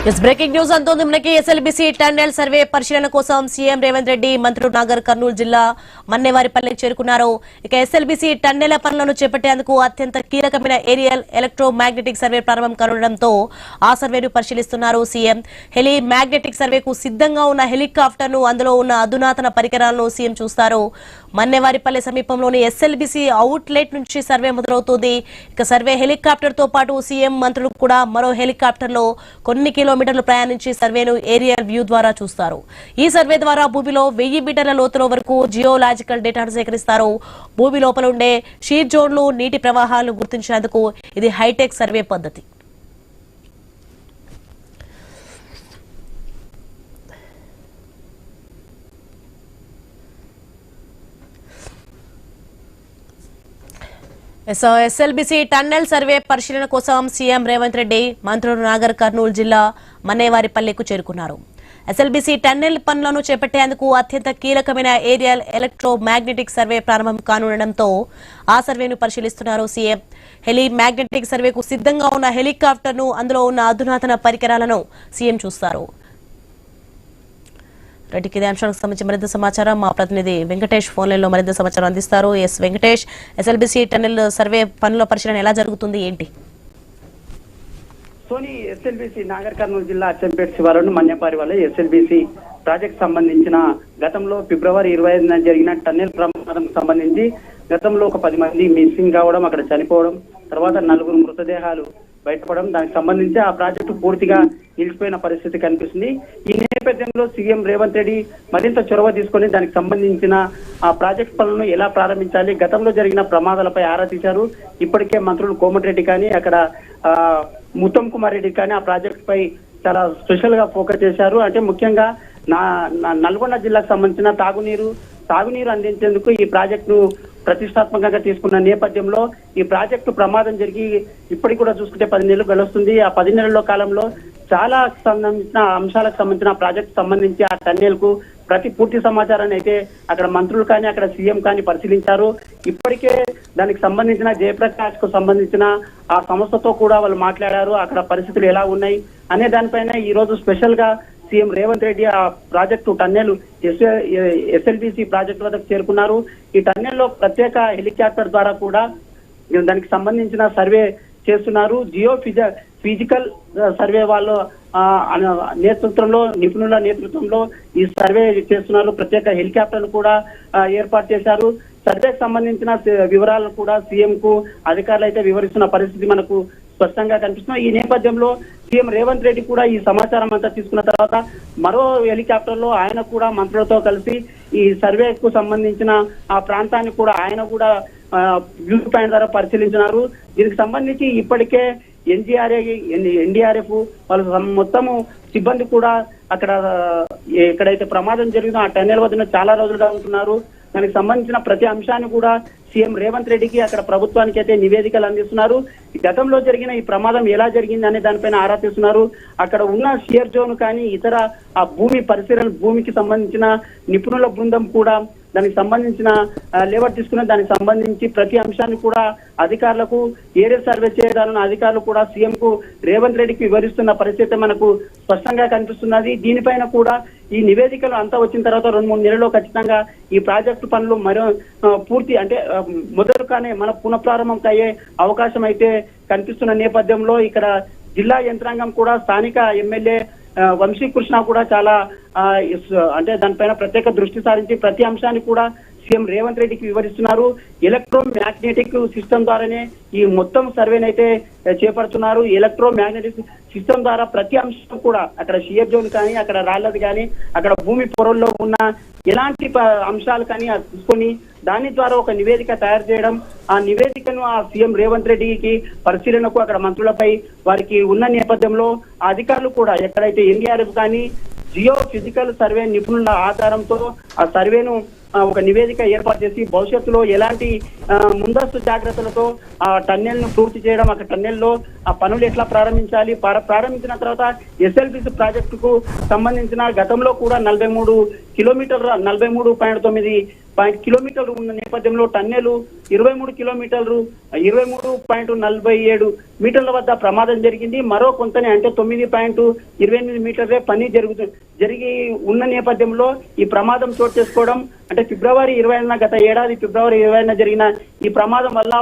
Breaking news అంతోంది మనకి. SLBC tunnel survey పరిశీలన కోసం సీఎం రేవంత్ రెడ్డి మంత్రులు నాగర్ కర్నూలు జిల్లా మన్నేవారిపల్లికి చేరుకున్నారు. ఇక ఎస్ఎల్బీసీ టన్నెల పనులను చేపట్టేందుకు అత్యంత కీలకమైన ఏరియల్ ఎలక్ట్రో మ్యాగ్నెటిక్ సర్వే ప్రారంభం కానుండడంతో ఆ సర్వేను పరిశీలిస్తున్నారు సీఎం. హెలి మ్యాగ్నెటిక్ సర్వేకు సిద్ధంగా ఉన్న హెలికాప్టర్ ను అందులో ఉన్న అధునాతన పరికరాలను సీఎం చూస్తారు. మన్నేవారిపల్లి సమీపంలోని ఎస్ఎల్బీసీ అవుట్లెట్ నుంచి సర్వే మొదలవుతుంది. ఇక సర్వే హెలికాప్టర్ తో పాటు సీఎం మంత్రులు కూడా మరో హెలికాప్టర్ లో కొన్ని కిలోమీటర్లు ప్రయాణించి సర్వేను ఏరియల్ వ్యూ ద్వారా చూస్తారు. ఈ సర్వే ద్వారా భూమిలో 1000 మీటర్ల లోతుల వరకు జియోలాజికల్ డేటాను సేకరిస్తారు. భూమి లోపల ఉండే షీర్ జోన్లు, నీటి ప్రవాహాలను గుర్తించేందుకు ఇది హైటెక్ సర్వే పద్ధతి. ఎస్ఎల్బీసీ టన్నెల్ సర్వే పరిశీలన కోసం సీఎం రేవంత్ రెడ్డి మంత్రులు నాగర్ కర్నూలు జిల్లా మన్నేవారిపల్లికు చేరుకున్నారు. ఎస్ఎల్బీసీ టన్నెల్ పనులను చేపట్టేందుకు అత్యంత కీలకమైన ఏరియల్ ఎలక్ట్రో మ్యాగ్నెటిక్ సర్వే ప్రారంభం కానుండడంతో ఆ సర్వేను పరిశీలిస్తున్నారు సీఎం. హెలి మ్యాగ్నెటిక్ సర్వేకు సిద్ధంగా ఉన్న హెలికాప్టర్ ను అందులో ఉన్న అధునాతన పరికరాలను సీఎం చూస్తారు. రెడ్డికి ఇదే అంశానికి సంబంధించి మరింత సమాచారం మా ప్రతినిధి వెంకటేష్ ఫోన్ లైన్ లో మరింత సమాచారం అందిస్తారు. S Venkatesh, SLBC tunnel survey పనుల పరిశీలన ఎలా జరుగుతుంది, ఏంటి? సోని, ఎస్ఎల్బీసీ నాగర్ కర్నూలు జిల్లా అచ్చంపేట శివారును మన్యపారి వల్ల ఎస్ఎల్బీసీ ప్రాజెక్ట్ సంబంధించిన గతంలో ఫిబ్రవరి 25న జరిగిన టన్నెల్ ప్రమాదం సంబంధించి గతంలో ఒక 10 మంది మిస్సింగ్ కావడం, అక్కడ చనిపోవడం, తర్వాత 4 మృతదేహాలు బయటపడడం, దానికి సంబంధించి ఆ ప్రాజెక్టు పూర్తిగా నిలిచిపోయిన పరిస్థితి కనిపిస్తుంది. ఈ నేపథ్యంలో సీఎం రేవంత్ రెడ్డి మరింత చొరవ తీసుకొని దానికి సంబంధించిన ఆ ప్రాజెక్ట్ పనులను ఎలా ప్రారంభించాలి, గతంలో జరిగిన ప్రమాదాలపై ఆరా తీశారు. ఇప్పటికే మంత్రులు కోమటిరెడ్డి కానీ అక్కడ ఉత్తమ్ కుమార్ రెడ్డి కానీ ఆ ప్రాజెక్ట్ పై చాలా స్పెషల్ గా ఫోకస్ చేశారు. అంటే ముఖ్యంగా నల్గొండ జిల్లాకు సంబంధించిన తాగునీరు అందించేందుకు ఈ ప్రాజెక్టును ప్రతిష్టాత్మకంగా తీసుకున్న నేపథ్యంలో ఈ ప్రాజెక్టు ప్రమాదం జరిగి ఇప్పటికి కూడా చూసుకుంటే 10 నెలలు గడుస్తుంది. ఆ 10 నెలల కాలంలో చాలా సంబంధించిన అంశాలకు సంబంధించిన ప్రాజెక్టు సంబంధించి ఆ టన్నెల్ కు పూర్తి సమాచారాన్ని అయితే అక్కడ మంత్రులు కానీ అక్కడ సీఎం కానీ పరిశీలించారు. ఇప్పటికే దానికి సంబంధించిన జయప్రకాష్ కు సంబంధించిన ఆ సంస్థతో కూడా వాళ్ళు మాట్లాడారు. అక్కడ పరిస్థితులు ఎలా ఉన్నాయి అనే దానిపైన ఈ రోజు స్పెషల్ గా సీఎం రేవంత్ రెడ్డి ఆ ప్రాజెక్టు టన్నెల్ ఎస్ఎల్బీసీ ప్రాజెక్టు వద్దకు చేరుకున్నారు. ఈ టన్నెల్ లో ప్రత్యేక హెలికాప్టర్ ద్వారా కూడా దానికి సంబంధించిన సర్వే చేస్తున్నారు. ఫిజికల్ సర్వే వాళ్ళ నేతృత్వంలో, నిపుణుల నేతృత్వంలో ఈ సర్వే చేస్తున్నారు. ప్రత్యేక హెలికాప్టర్ కూడా ఏర్పాటు చేశారు. సర్వేకి సంబంధించిన వివరాలను కూడా సీఎం కు అధికారులు అయితే వివరిస్తున్న పరిస్థితి మనకు స్పష్టంగా కనిపిస్తుంది. ఈ నేపథ్యంలో సీఎం రేవంత్ రెడ్డి కూడా ఈ సమాచారం అంతా తీసుకున్న తర్వాత మరో హెలికాప్టర్ లో ఆయన కూడా మంత్రులతో కలిసి ఈ సర్వేకు సంబంధించిన ఆ ప్రాంతాన్ని కూడా ఆయన కూడా వ్యూ పాయింట్ ద్వారా పరిశీలించినారు. దీనికి సంబంధించి ఇప్పటికే ఎన్డీఆర్ఎఫ్ వాళ్ళు మొత్తము సిబ్బంది కూడా అక్కడ ఎక్కడైతే ప్రమాదం జరిగిందో ఆ టన్నెల్ వద్ద చాలా రోజులుగా ఉంటున్నారు. దానికి సంబంధించిన ప్రతి అంశాన్ని కూడా సీఎం రేవంత్ రెడ్డికి అక్కడ ప్రభుత్వానికి అయితే నివేదికలు అందిస్తున్నారు. గతంలో జరిగిన ఈ ప్రమాదం ఎలా జరిగింది అనే దానిపైన ఆరా తీస్తున్నారు. అక్కడ ఉన్న షియర్ జోన్ కానీ ఇతర ఆ భూమికి సంబంధించిన నిపుణుల బృందం కూడా దానికి సంబంధించిన లేబర్ తీసుకున్న దానికి సంబంధించి ప్రతి అంశాన్ని కూడా అధికారులకు ఏరియల్ సర్వే చేయడానికి అధికారులు కూడా సీఎం కు రేవంత్ రెడ్డికి వివరిస్తున్న పరిస్థితి మనకు స్పష్టంగా కనిపిస్తున్నది. దీనిపైన కూడా ఈ నివేదికలు అంతా వచ్చిన తర్వాత 2-3 నెలల్లో ఖచ్చితంగా ఈ ప్రాజెక్టు పనులు మరో పూర్తి అంటే మొదలుగానే మన పునఃప్రారంభం అయ్యే అవకాశం అయితే కనిపిస్తున్న నేపథ్యంలో ఇక్కడ జిల్లా యంత్రాంగం కూడా స్థానిక ఎమ్మెల్యే వంశీకృష్ణ కూడా చాలా అంటే దానిపైన ప్రత్యేక దృష్టి సారించి ప్రతి అంశాన్ని కూడా సీఎం రేవంత్ రెడ్డికి వివరిస్తున్నారు. ఎలక్ట్రో మ్యాగ్నెటిక్ సిస్టమ్ ద్వారానే ఈ మొత్తం సర్వేనైతే చేపడుతున్నారు. ఎలక్ట్రో మ్యాగ్నెటిక్ సిస్టమ్ ద్వారా ప్రతి అంశం కూడా అక్కడ షియర్ జోన్ కానీ అక్కడ రాళ్లది కానీ అక్కడ భూమి పొరల్లో ఉన్న ఎలాంటి అంశాలు కానీ తీసుకొని దాని ద్వారా ఒక నివేదిక తయారు చేయడం, ఆ నివేదికను ఆ సీఎం రేవంత్ రెడ్డికి పరిశీలనకు అక్కడ మంత్రులపై వారికి ఉన్న నేపథ్యంలో ఆ అధికారులు కూడా ఎక్కడైతే ఎన్డీఆర్ఎఫ్ కానీ ఫిజికల్ సర్వే నిపుణుల ఆధారంతో ఆ సర్వేను ఒక నివేదిక ఏర్పాటు చేసి భవిష్యత్తులో ఎలాంటి ముందస్తు జాగ్రత్తలతో ఆ టన్నెల్ ను పూర్తి చేయడం, అక్కడ టన్నెల్లో ఆ పనులు ఎట్లా ప్రారంభించాలి, ప్రారంభించిన తర్వాత ఎస్ఎల్బీసీ ప్రాజెక్టుకు సంబంధించిన గతంలో కూడా 43 కిలోమీటర్ల 43.9 కిలోమీటర్లు ఉన్న నేపథ్యంలో టన్నెలు 23 కిలోమీటర్లు 23.47 మీటర్ల వద్ద ప్రమాదం జరిగింది. మరో కొంతనే అంటే 9.28 మీటర్లే పని జరిగి ఉన్న నేపథ్యంలో ఈ ప్రమాదం చోటు చేసుకోవడం అంటే ఫిబ్రవరి 20న గత ఏడాది ఫిబ్రవరి 20న జరిగిన ఈ ప్రమాదం వల్ల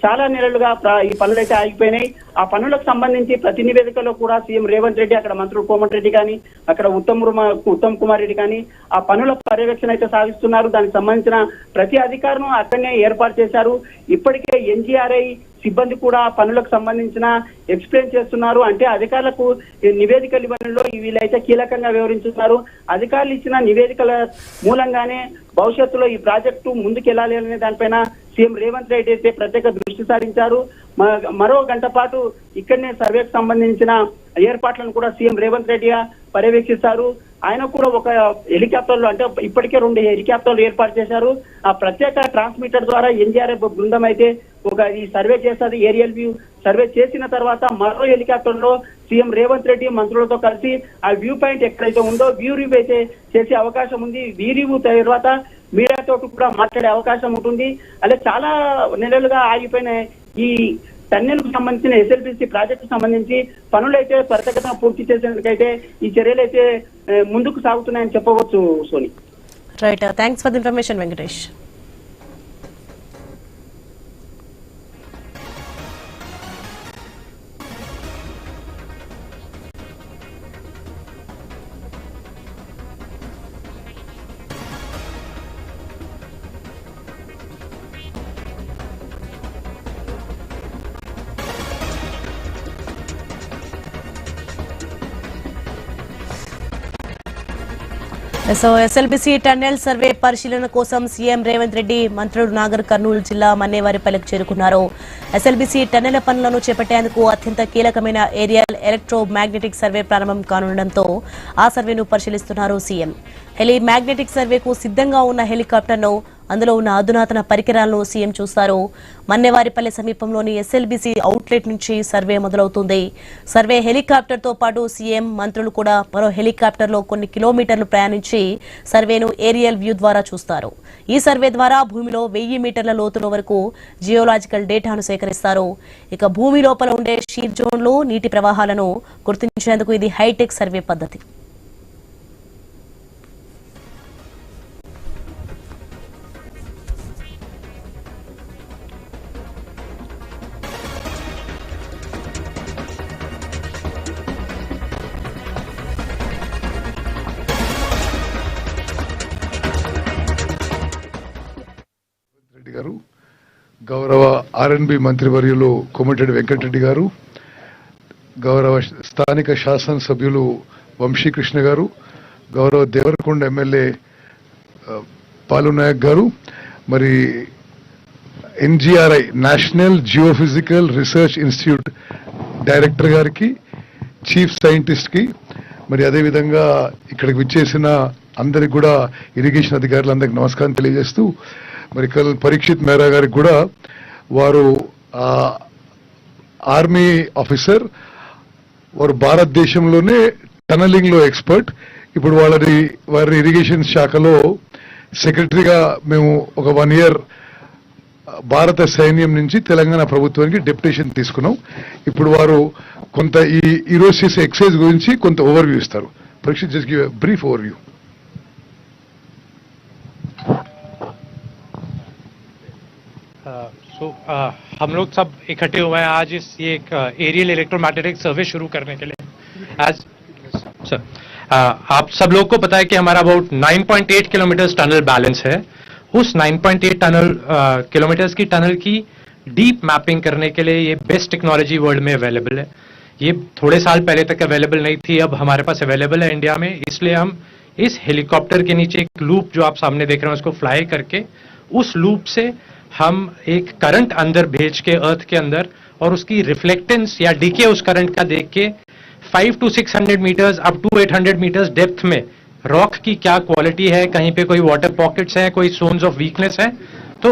చాలా నెలలుగా ఈ పనులైతే ఆగిపోయినాయి. ఆ పనులకు సంబంధించి ప్రతి నివేదికలో కూడా సీఎం రేవంత్ రెడ్డి, అక్కడ మంత్రులు కోమటిరెడ్డి కానీ, అక్కడ ఉత్తమ్ కుమార్ రెడ్డి కానీ ఆ పనుల పర్యవేక్షణ అయితే సాగిస్తున్నారు. దానికి సంబంధించిన ప్రతి అధికారులను అక్కడనే ఏర్పాటు చేశారు. ఇప్పటికే ఎన్జీఆర్ఐ సిబ్బంది కూడా పనులకు సంబంధించిన ఎక్స్ప్లెయిన్ చేస్తున్నారు. అంటే అధికారులకు నివేదికలు ఇవ్వడంలో వీళ్ళైతే కీలకంగా వ్యవహరిస్తున్నారు. అధికారులు ఇచ్చిన నివేదికల మూలంగానే భవిష్యత్తులో ఈ ప్రాజెక్టు ముందుకు వెళ్ళాలి అనే దానిపైన సీఎం రేవంత్ రెడ్డి అయితే ప్రత్యేక దృష్టి సారించారు. మరో గంట పాటు ఇక్కడనే సర్వేకు సంబంధించిన ఏర్పాట్లను కూడా సీఎం రేవంత్ రెడ్డి పర్యవేక్షిస్తారు. ఆయన కూడా ఒక హెలికాప్టర్లు అంటే ఇప్పటికే 2 హెలికాప్టర్లు ఏర్పాటు చేశారు. ఆ ప్రత్యేక ట్రాన్స్మిటర్ ద్వారా ఎన్డీఆర్ఎఫ్ బృందం అయితే ఈ సర్వే చేస్తుంది. ఏరియల్ వ్యూ సర్వే చేసిన తర్వాత మరో హెలికాప్టర్ లో సీఎం రేవంత్ రెడ్డి మంత్రులతో కలిసి ఆ వ్యూ పాయింట్ ఎక్కడైతే ఉందో వ్యూ రివ్యూ అయితే చేసే అవకాశం ఉంది. వ్యూ రివ్యూ తర్వాత మీడియాతో కూడా మాట్లాడే అవకాశం ఉంటుంది. అలా చాలా నెలలుగా ఆగిపోయిన ఈ టన్నెల్ కు సంబంధించిన ఎస్ఎల్బిసి ప్రాజెక్టు సంబంధించి పనులైతే త్వరితగతిన పూర్తి చేసేందుకైతే ఈ చర్యలు అయితే ముందుకు సాగుతున్నాయని చెప్పవచ్చు. Soni, right, thanks for the information Venkatesh. So SLBC tunnel survey పరిశీలన కోసం సీఎం రేవంత్ రెడ్డి మంత్రులు నాగర్ కర్నూలు జిల్లా మన్నేవారిపల్లికి చేరుకున్నారు. ఎస్ఎల్బిసి టన్నెల పనులను చేపట్టేందుకు అత్యంత కీలకమైన ఏరియల్ ఎలక్ట్రో మ్యాగ్నెటిక్ సర్వే ప్రారంభం కానుండటంతో ఆ సర్వేను పరిశీలిస్తున్నారు సీఎం. హెలి మ్యాగ్నెటిక్ సర్వేకు సిద్ధంగా ఉన్న హెలికాప్టర్ను, అందులో ఉన్న అధునాతన పరికరాలను సీఎం చూస్తారు. మన్నేవారిపల్లి సమీపంలోని ఎస్ఎల్బిసి అవుట్లెట్ నుంచి సర్వే మొదలవుతుంది. సర్వే హెలికాప్టర్ తో పాటు సీఎం, మంత్రులు కూడా మరో హెలికాప్టర్లో కొన్ని కిలోమీటర్లు ప్రయాణించి సర్వేను ఏరియల్ వ్యూ ద్వారా చూస్తారు. ఈ సర్వే ద్వారా భూమిలో 1000 మీటర్ల లోతుల వరకు జియోలాజికల్ డేటాను సేకరిస్తారు. ఇక భూమి లోపల ఉండే షీర్ జోన్లు, నీటి ప్రవాహాలను గుర్తించేందుకు ఇది హైటెక్ సర్వే పద్ధతి. గారు, గౌరవ ఆర్ఎన్బి మంత్రివర్యులు కోమటిరెడ్డి వెంకటరెడ్డి గారు, గౌరవ స్థానిక శాసనసభ్యులు వంశీకృష్ణ గారు, గౌరవ దేవరకొండ ఎమ్మెల్యే పాలునాయక్ గారు, మరి NGRI national geophysical research institute director గారికి, చీఫ్ సైంటిస్ట్ కి, మరి అదేవిధంగా ఇక్కడికి విచ్చేసిన అందరికి కూడా ఇరిగేషన్ అధికారులందరికీ నమస్కారం తెలియజేస్తూ, మరి పరీక్షిత్ మేరా గారికి కూడా, వారు ఆర్మీ ఆఫీసర్, వారు భారతదేశంలోనే టనలింగ్ లో ఎక్స్పర్ట్. ఇప్పుడు వారి ఇరిగేషన్ శాఖలో సెక్రటరీగా మేము ఒక 1 year భారత సైన్యం నుంచి తెలంగాణ ప్రభుత్వానికి డెప్యుటేషన్ తీసుకున్నాం. ఇప్పుడు వారు కొంత ఈ రోజు చేసే ఎక్సైజ్ గురించి కొంత ఓవర్వ్యూ ఇస్తారు. Parikshit, just give a brief overview. हम लोग सब इकट्ठे हुए हैं आज ये एक एरियल इलेक्ट्रोमैग्नेटिक सर्वे शुरू करने के लिए. आज सर आप सब लोग को पता है कि हमारा अबाउट 9.8 किलोमीटर्स टनल बैलेंस है. उस 9.8 किलोमीटर्स की टनल की डीप मैपिंग करने के लिए ये बेस्ट टेक्नोलॉजी वर्ल्ड में अवेलेबल है. ये थोड़े साल पहले तक अवेलेबल नहीं थी, अब हमारे पास अवेलेबल है इंडिया में. इसलिए हम इस हेलीकॉप्टर के नीचे एक लूप जो आप सामने देख रहे हैं उसको फ्लाई करके उस लूप से हम एक करंट अंदर भेज के अर्थ के अंदर और उसकी रिफ्लेक्टेंस या डीके उस करंट का देख के 500 to 600 meters up to 800 meters depth में रॉक की क्या क्वालिटी है, कहीं पे कोई वाटर पॉकेट्स हैं, कोई जोन्स ऑफ वीकनेस है, तो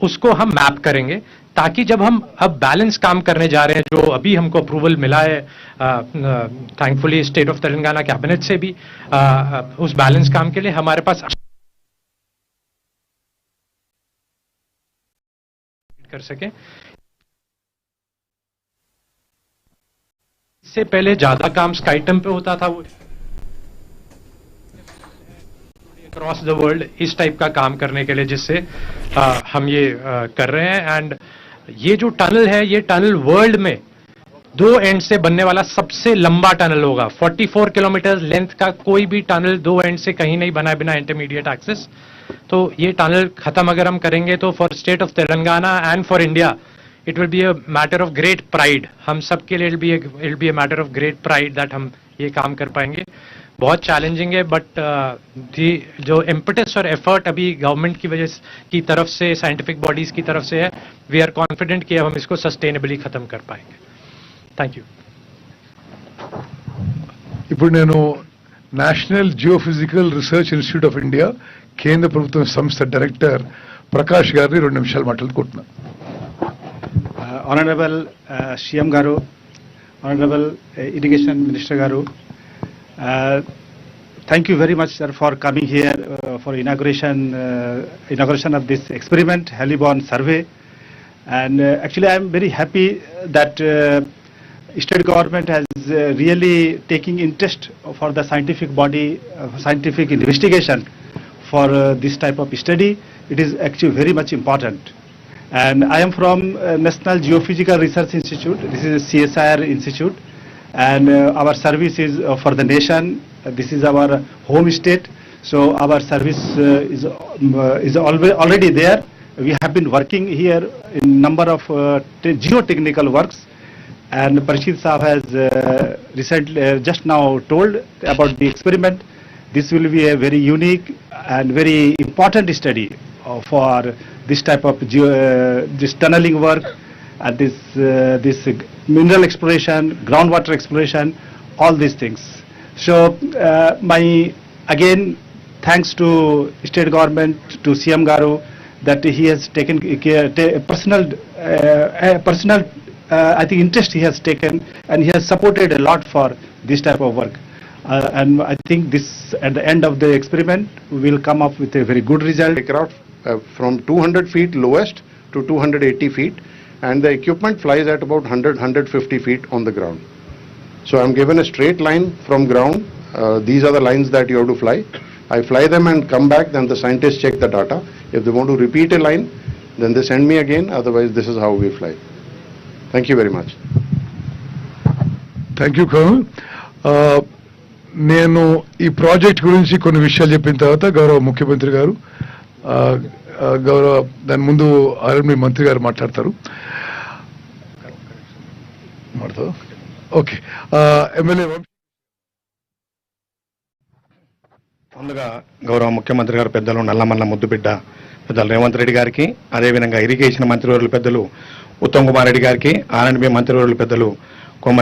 उसको हम मैप करेंगे, ताकि जब हम अब बैलेंस काम करने जा रहे हैं, जो अभी हमको अप्रूवल मिला है thankfully state of Telangana cabinet से भी, उस बैलेंस काम के लिए हमारे पास कर सके। इससे पहले ज्यादा काम स्काईटम पे होता था, वो अक्रॉस द वर्ल्ड इस टाइप का काम करने के लिए, जिससे हम ये कर रहे हैं। एंड ये जो टनल है, ये टनल वर्ल्ड में 2 एंड से बनने वाला सबसे लंबा टनल होगा। 44 किलोमीटर लेंथ का कोई भी टनल 2 एंड से कहीं नहीं बना बिना इंटरमीडिएट एक्सेस। तो ये टनल खत्म अगर हम करेंगे तो for state of Telangana and for India it will be a matter of great pride. हम सब के लिए it will be a matter of great pride that हम ये काम कर पाएंगे। बहुत चैलेंजिंग है, बट जो इम्पेटस और एफर्ट अभी गवर्नमेंट की वजह की तरफ से, साइंटिफिक बॉडीज की तरफ से है, वी आर कॉन्फिडेंट कि अब हम इसको सस्टेनेबली खत्म कर पाएंगे। Thank you. ఇప్పుడు నేను national geophysical research institute of India కేంద్ర ప్రభుత్వ సంస్థ డైరెక్టర్ ప్రకాష్ గారిని 2 నిమిషాలు మాట్లాడుకుంటున్నాను. ఆనరబుల్ సీఎం గారు, ఆనరబుల్ ఇరిగేషన్ మినిస్టర్ గారు, thank you very much, sir, for coming here for inauguration of this experiment, Heliborne survey. And actually, I am very happy that state government has really taking interest for the scientific body, scientific investigation for this type of study. It is actually very much important. And I am from National Geophysical Research Institute. This is a CSIR institute, and our service is for the nation. This is our home state, so our service is already there. We have been working here in number of geotechnical works, and Parshid Saab has recently just now told about the experiment. This will be a very unique and very important study for this type of this tunneling work and this mineral exploration, groundwater exploration, all these things. So my again thanks to state government, to CM Garu, that he has taken care, personal I think interest he has taken, and he has supported a lot for this type of work. And I think this, at the end of the experiment, we will come up with a very good result. Aircraft from 200 feet lowest to 280 feet, and the equipment flies at about 100-150 feet on the ground. So I'm given a straight line from ground. These are the lines that you have to fly. I fly them and come back, then the scientists check the data. If they want to repeat a line, then they send me again. Otherwise, this is how we fly. Thank you very much. Thank you colonel. నేను ఈ project గురించి కొన్ని విషయాలు చెప్పిన తర్వాత గౌరవ ముఖ్యమంత్రి గారు, దాని ముందు ఆర్ఎండ్బి మంత్రి గారు మాట్లాడతారు. ఓకే, ఎమ్మెల్యే ముందుగా గౌరవ ముఖ్యమంత్రి గారు పెద్దలు నల్లమల్ల ముద్దుబిడ్డ పెద్దలు రేవంత్ రెడ్డి గారికి, అదేవిధంగా ఇరిగేషన్ మంత్రివర్యులు పెద్దలు ఉత్తమ్ కుమార్ రెడ్డి గారికి, ఆర్ఎండ్బి మంత్రివర్యులు పెద్దలు